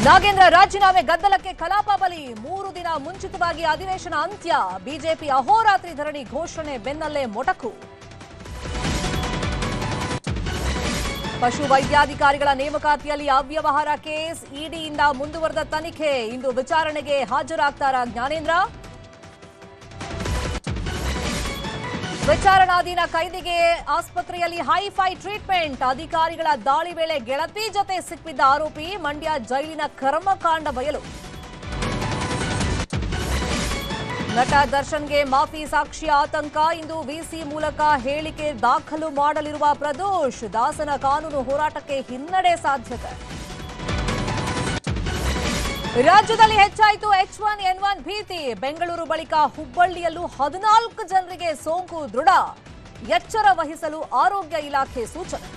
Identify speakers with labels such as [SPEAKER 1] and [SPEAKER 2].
[SPEAKER 1] ನಾಗೇಂದ್ರ ರಾಜೀನಾಮೆ ಗದ್ದಲಕ್ಕೆ ಕಲಾಪ ಬಲಿ 3 ದಿನ ಮುಂಚಿತವಾಗಿ ಅಧಿವೇಶನ ಅಂತ್ಯ ಬಿಜೆಪಿ ಅಹೋರಾತ್ರಿ ಧರಣಿ ಘೋಷಣೆ ಬೆನ್ನಲ್ಲೇ ಮೊಟಕು ಪಶು ವೈದ್ಯಾಧಿಕಾರಿಗಳ ನೇಮಕಾತಿಯಲ್ಲಿ ಅವ್ಯವಹಾರ ಕೇಸ್ ಇಡಿಯಿಂದ ಮುಂದುವರೆದ ತನಿಖೆ ಇಂದು ವಿಚಾರಣೆಗೆ ಹಾಜರಾಗ್ತಾರಾ ಜ್ಞಾನೇಂದ್ರ ವಿಚಾರಣಾಧೀನ ಕೈದಿಗೆ ಆಸ್ಪತ್ರೆಯಲ್ಲಿ ಹೈಫೈ ಟ್ರೀಟ್ಮೆಂಟ್ ಅಧಿಕಾರಿಗಳ ದಾಳಿ ವೇಳೆ ಗೆಳತಿ ಜೊತೆ ಸಿಕ್ಕಿದ್ದ ಆರೋಪಿ ಮಂಡ್ಯ ಜೈಲಿನ ಕರ್ಮಕಾಂಡ ಬಯಲು ನಟ ದರ್ಶನ್ಗೆ ಮಾಫಿ ಸಾಕ್ಷಿ ಆತಂಕ ಇಂದು ವಿಸಿ ಮೂಲಕ ಹೇಳಿಕೆ ದಾಖಲು ಮಾಡಲಿರುವ ಪ್ರದೋಷ್ ದಾಸನ ಕಾನೂನು ಹೋರಾಟಕ್ಕೆ ಹಿನ್ನಡೆ ಸಾಧ್ಯತೆ ರಾಜ್ಯದಲ್ಲಿ ಹೆಚ್ಚಾಯಿತು H1N1 ಭೀತಿ ಬೆಂಗಳೂರು ಬಳಿಕ ಹುಬ್ಬಳ್ಳಿಯಲ್ಲೂ 14 ಜನರಿಗೆ ಸೋಂಕು ದೃಢ ಎಚ್ಚರ ವಹಿಸಲು ಆರೋಗ್ಯ ಇಲಾಖೆ ಸೂಚನೆ